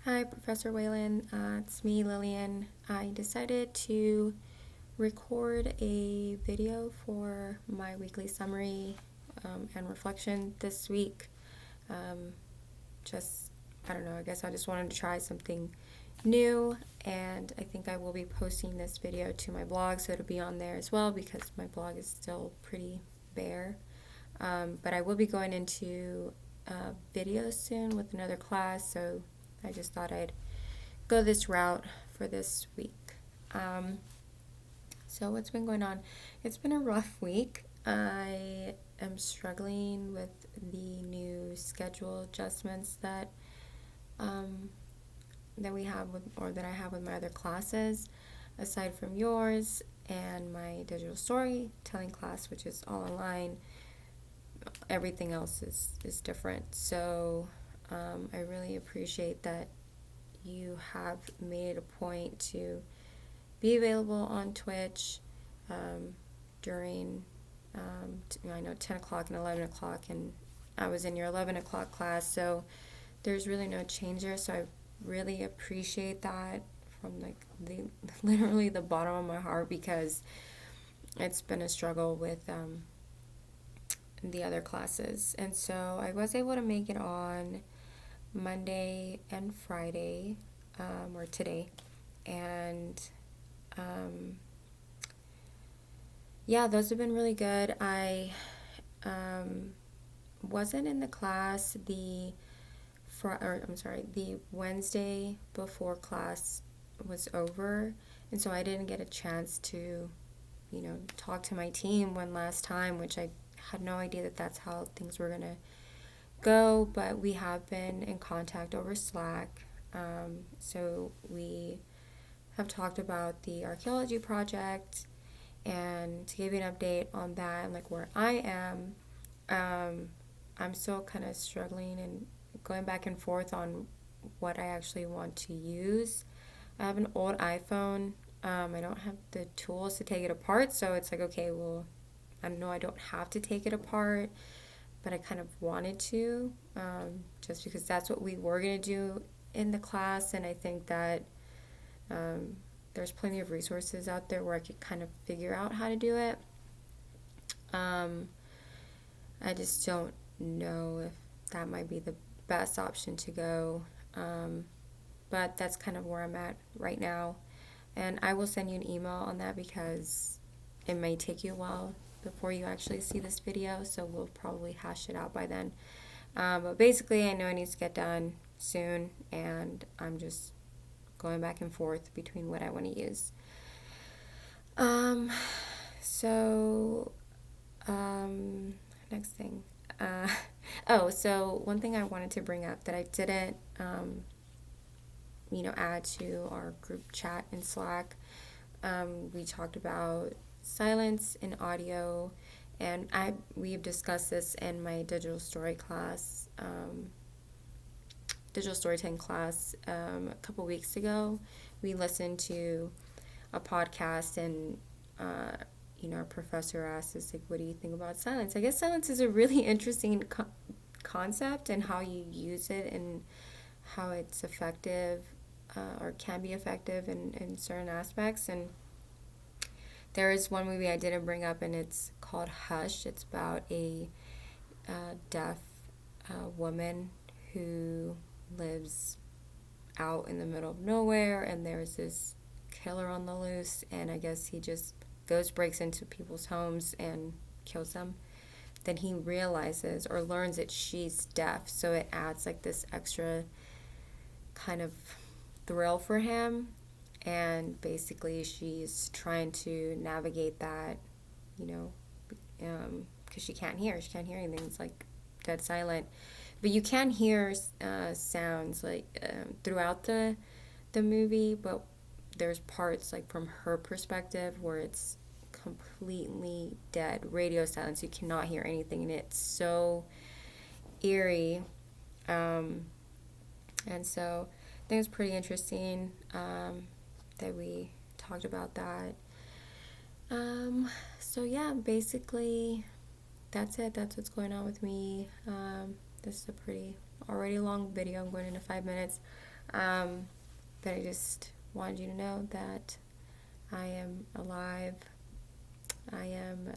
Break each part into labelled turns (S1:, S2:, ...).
S1: Hi, Professor Whalen. It's me, Lillian. I decided to record a video for my weekly summary and reflection this week. Um, I don't know, I guess I just wanted to try something new, and I think I will be posting this video to my blog, so it'll be on there as well because my blog is still pretty bare. But I will be going into video soon with another class, so I just thought I'd go this route for this week. So what's been going on? It's been a rough week. I am struggling with the new schedule adjustments that we have with, or that I have with my other classes, aside from yours and my digital storytelling class, which is all online. Everything else is different. So I really appreciate that you have made a point to be available on Twitch during, I know 10 o'clock and 11 o'clock, and I was in your 11 o'clock class, so there's really no change there, so I really appreciate that from literally the bottom of my heart, because it's been a struggle with the other classes. And so I was able to make it on Monday and Friday, or today, and yeah, those have been really good. I wasn't in the class the Wednesday before class was over, and so I didn't get a chance to, talk to my team one last time, which I had no idea that that's how things were gonna go, but we have been in contact over Slack. So we have talked about the archaeology project, and to give you an update on that and like where I am, I'm still kind of struggling and going back and forth on what I actually want to use. I have an old iPhone. I don't have the tools to take it apart, so it's like, okay, well, I know I don't have to take it apart, but I kind of wanted to, just because that's what we were going to do in the class, and I think that there's plenty of resources out there where I could kind of figure out how to do it. I just don't know if that might be the best option to go, but that's kind of where I'm at right now, and I will send you an email on that because it may take you a while before you actually see this video, so we'll probably hash it out by then. But basically, I know it needs to get done soon, and I'm just going back and forth between what I want to use. Next thing. So one thing I wanted to bring up that I didn't, add to our group chat in Slack. We talked about silence in audio, and we've discussed this in my digital storytelling class a couple weeks ago. We listened to a podcast, and our professor asked us, like, what do you think about silence? I guess silence is a really interesting concept, and how you use it and how it's effective, or can be effective in certain aspects. And there is one movie I didn't bring up, and it's called Hush. It's about a deaf woman who lives out in the middle of nowhere, and there's this killer on the loose, and I guess he just breaks into people's homes and kills them. Then he realizes or learns that she's deaf, so it adds like this extra kind of thrill for him. And basically she's trying to navigate that, because she can't hear anything. It's like dead silent, but you can hear sounds like throughout the movie, but there's parts like from her perspective where it's completely dead, radio silence. You cannot hear anything, and it's so eerie. And so I think it's pretty interesting that we talked about that. So yeah, basically that's it. That's what's going on with me. This is a pretty already long video. I'm going into 5 minutes. But I just wanted you to know that I am alive. I am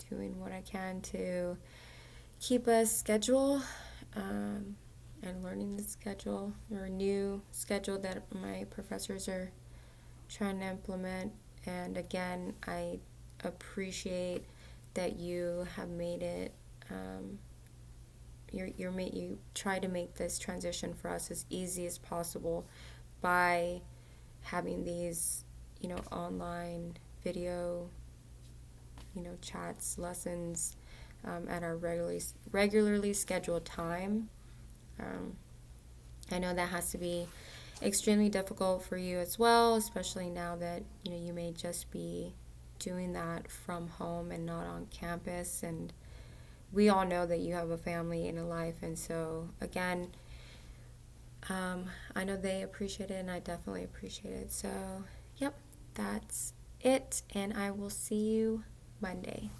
S1: doing what I can to keep a schedule and learning the schedule or a new schedule that my professors are trying to implement. And again, I appreciate that you have made it. You try to make this transition for us as easy as possible by having these, online video, chats, lessons at our regularly scheduled time. I know that has to be extremely difficult for you as well, especially now that you may just be doing that from home and not on campus. And we all know that you have a family and a life, and so again, I know they appreciate it, and I definitely appreciate it. So, yep, that's it, and I will see you Monday.